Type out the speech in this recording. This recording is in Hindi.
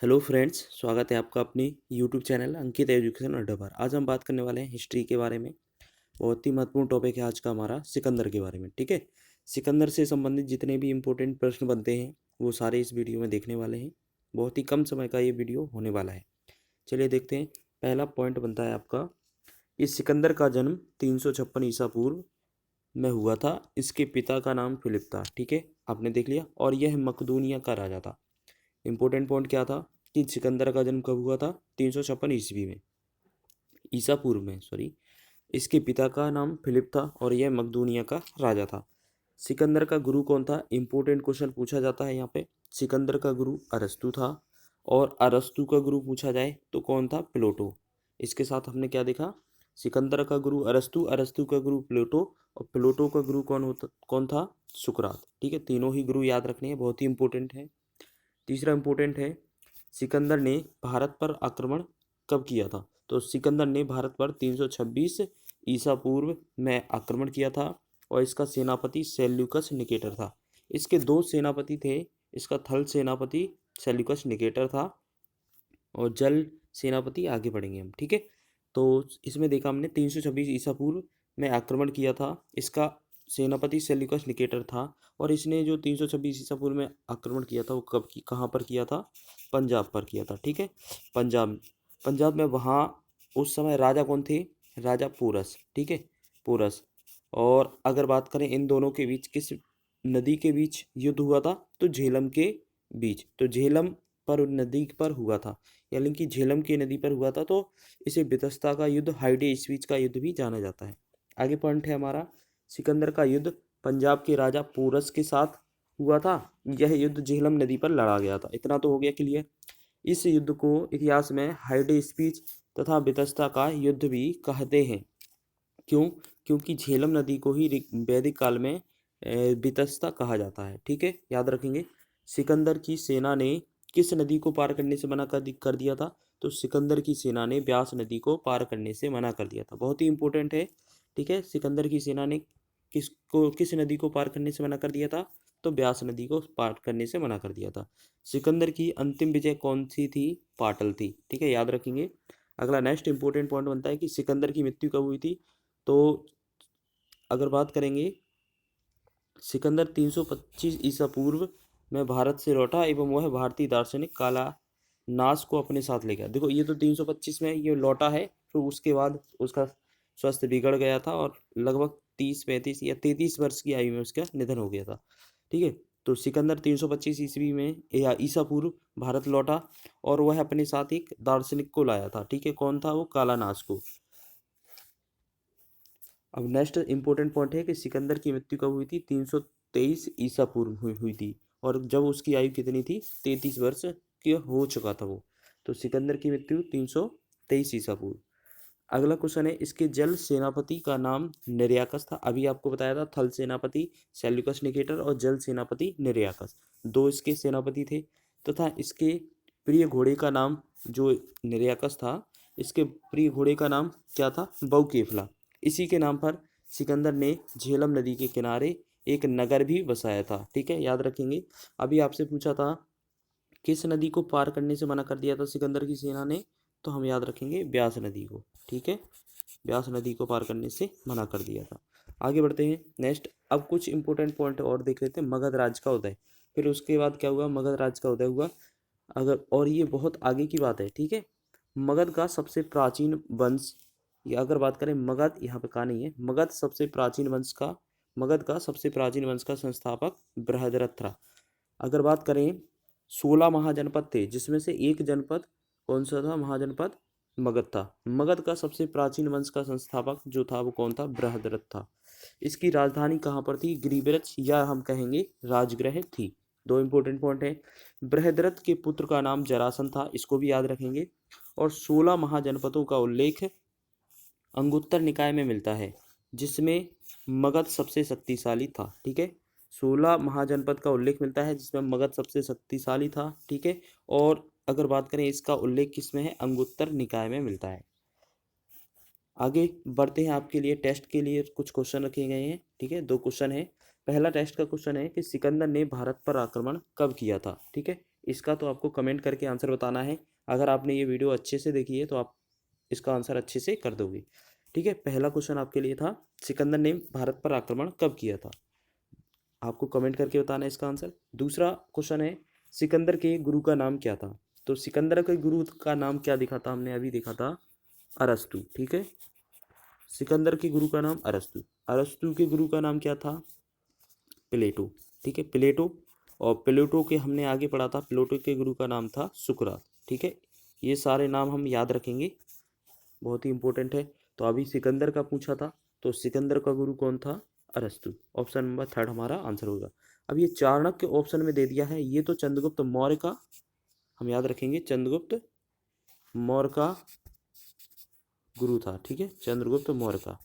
हेलो फ्रेंड्स, स्वागत है आपका अपनी यूट्यूब चैनल अंकित एजुकेशन अड्डा पर। आज हम बात करने वाले हैं हिस्ट्री के बारे में। बहुत ही महत्वपूर्ण टॉपिक है आज का हमारा सिकंदर के बारे में। ठीक है, सिकंदर से संबंधित जितने भी इम्पोर्टेंट प्रश्न बनते हैं वो सारे इस वीडियो में देखने वाले हैं। बहुत ही कम समय का ये वीडियो होने वाला है। चलिए देखते हैं। पहला पॉइंट बनता है आपका, इस सिकंदर का जन्म 356 ईसा पूर्व में हुआ था। इसके पिता का नाम फिलिप था। ठीक है, आपने देख लिया। और यह मकदूनिया का राजा था। इंपॉर्टेंट पॉइंट क्या था कि सिकंदर का जन्म कब हुआ था? 356 ईस्वी में, ईसा पूर्व में, सॉरी। इसके पिता का नाम फिलिप था और यह मकदूनिया का राजा था। सिकंदर का गुरु कौन था? इंपॉर्टेंट क्वेश्चन पूछा जाता है यहाँ पे। सिकंदर का गुरु अरस्तु था। और अरस्तु का गुरु पूछा जाए तो कौन था? प्लेटो। इसके साथ हमने क्या देखा? सिकंदर का गुरु अरस्तु, अरस्तु का गुरु प्लेटो, और प्लेटो का गुरु कौन था? सुकरात। ठीक है, तीनों ही गुरु याद रखने हैं, बहुत ही इंपॉर्टेंट है। तीसरा इंपॉर्टेंट है, सिकंदर ने भारत पर आक्रमण कब किया था? तो सिकंदर ने भारत पर 326 ईसा पूर्व में आक्रमण किया था। और इसका सेनापति सेल्यूकस निकेटर था। इसके दो सेनापति थे। इसका थल सेनापति सेल्यूकस निकेटर था और जल सेनापति आगे बढ़ेंगे हम। ठीक है, तो इसमें देखा हमने 326 ईसा पूर्व में आक्रमण किया था। इसका सेनापति सेल्यूकस निकेटर था। और इसने जो 326 ईसा पूर्व में आक्रमण किया था वो कहाँ पर किया था? पंजाब पर किया था। ठीक है, पंजाब पंजाब में वहाँ उस समय राजा कौन थे? राजा पोरस। ठीक है, पोरस। और अगर बात करें इन दोनों के बीच किस नदी के बीच युद्ध हुआ था, तो झेलम के बीच। तो झेलम पर नदी पर हुआ था, यानी कि झेलम की नदी पर हुआ था। तो इसे बितस्ता का युद्ध, हाइडे स्पीच का युद्ध भी जाना जाता है। आगे पॉइंट है हमारा, सिकंदर का युद्ध पंजाब के राजा पोरस के साथ हुआ था। यह युद्ध झेलम नदी पर लड़ा गया था। इतना तो हो गया क्लियर। इस युद्ध को इतिहास में हाइडे स्पीच तथा बितस्ता का युद्ध भी कहते हैं। क्यों? क्योंकि झेलम नदी को ही वैदिक काल में बितस्ता कहा जाता है। ठीक है, याद रखेंगे। सिकंदर की सेना ने किस नदी को पार करने से मना कर दिया था? तो सिकंदर की सेना ने ब्यास नदी को पार करने से मना कर दिया था। बहुत ही इंपॉर्टेंट है। ठीक है, सिकंदर की सेना ने किस नदी को पार करने से मना कर दिया था? तो ब्यास नदी को पार करने से मना कर दिया था। सिकंदर की अंतिम विजय कौन सी थी? पाटल थी। ठीक है, याद रखेंगे। अगला नेक्स्ट इंपॉर्टेंट पॉइंट बनता है कि सिकंदर की मृत्यु कब हुई थी? तो अगर बात करेंगे, सिकंदर 325 ईसा पूर्व में भारत से लौटा एवं वह भारतीय दार्शनिक काला नास को अपने साथ ले गया। देखो, ये तो 325 में ये लौटा है, फिर उसके बाद उसका स्वास्थ्य बिगड़ गया था और लगभग 30-35 या 33 वर्ष की आयु में उसका निधन हो गया था। ठीक है, तो सिकंदर 325 ईस्वी में या ईसा पूर्व भारत लौटा और वह अपने साथ एक दार्शनिक को लाया था। ठीक है, कौन था वो? काला नास को। अब नेक्स्ट इंपॉर्टेंट पॉइंट है कि सिकंदर की मृत्यु कब हुई थी? 323 ईसा पूर्व हुई थी। और जब उसकी आयु कितनी थी? 33 वर्ष की हो चुका था वो। तो सिकंदर की मृत्यु 323 ईसा पूर्व। अगला क्वेश्चन है, इसके जल सेनापति का नाम निर्याकस था। अभी आपको बताया था थल सेनापति सेल्यूकस निकेटर और जल सेनापति निर्याकस, दो इसके सेनापति थे। तथा इसके प्रिय घोड़े का नाम, जो निर्याकस था, इसके प्रिय घोड़े का नाम क्या था? बहुकेफला। इसी के नाम पर सिकंदर ने झेलम नदी के किनारे एक नगर भी बसाया था। ठीक है, याद रखेंगे। अभी आपसे पूछा था किस नदी को पार करने से मना कर दिया था सिकंदर की सेना ने? तो हम याद रखेंगे ब्यास नदी को। ठीक है, ब्यास नदी को पार करने से मना कर दिया था। आगे बढ़ते हैं नेक्स्ट। अब कुछ इंपॉर्टेंट पॉइंट और देख लेते हैं। मगध राज का उदय, फिर उसके बाद क्या हुआ? मगध राज का उदय हुआ। अगर और ये बहुत आगे की बात है। ठीक है, मगध का सबसे प्राचीन वंश, या अगर बात करें मगध, यहाँ पे कहा नहीं है, मगध का सबसे प्राचीन वंश का संस्थापक बृहद्रथ था। अगर बात करें, 16 महाजनपद थे जिसमें से एक जनपद कौन सा था? महाजनपद मगध था। मगध का सबसे प्राचीन वंश का संस्थापक जो था वो कौन था? बृहद्रथ था। इसकी राजधानी कहाँ पर थी? गिरिब्रज, या हम कहेंगे राजगृह थी। दो इंपॉर्टेंट पॉइंट है। बृहद्रथ के पुत्र का नाम जरासन था, इसको भी याद रखेंगे। और 16 महाजनपदों का उल्लेख अंगुत्तर निकाय में मिलता है जिसमें मगध सबसे शक्तिशाली था। ठीक है, 16 महाजनपद का उल्लेख मिलता है जिसमें मगध सबसे शक्तिशाली था। ठीक है, और अगर बात करें इसका उल्लेख किस में है? अंगुत्तर निकाय में मिलता है। आगे बढ़ते हैं, आपके लिए टेस्ट के लिए कुछ क्वेश्चन रखे गए हैं। ठीक है, दो क्वेश्चन है। पहला टेस्ट का क्वेश्चन है कि सिकंदर ने भारत पर आक्रमण कब किया था? ठीक है, इसका तो आपको कमेंट करके आंसर बताना है। अगर आपने ये वीडियो अच्छे से देखी है तो आप इसका आंसर अच्छे से कर दोगे। ठीक है, पहला क्वेश्चन आपके लिए था, सिकंदर ने भारत पर आक्रमण कब किया था? आपको कमेंट करके बताना है इसका आंसर। दूसरा क्वेश्चन है, सिकंदर के गुरु का नाम क्या था? तो सिकंदर के गुरु का नाम क्या दिखा था, हमने अभी देखा था अरस्तु। ठीक है, सिकंदर के गुरु का नाम अरस्तु। अरस्तु के गुरु का नाम क्या था? प्लेटो। ठीक है, प्लेटो। और प्लेटो के हमने आगे पढ़ा था, प्लेटो के गुरु का नाम था सुकरात। ठीक है, ये सारे नाम हम याद रखेंगे, बहुत ही इंपॉर्टेंट है। तो अभी सिकंदर का पूछा था, तो सिकंदर का गुरु कौन था? अरस्तु। ऑप्शन नंबर थर्ड हमारा आंसर होगा। अब ये चाणक्य ऑप्शन में दे दिया है, ये तो चंद्रगुप्त मौर्य का हम याद रखेंगे, चंद्रगुप्त मौर्य का गुरु था। ठीक है, चंद्रगुप्त मौर्य का।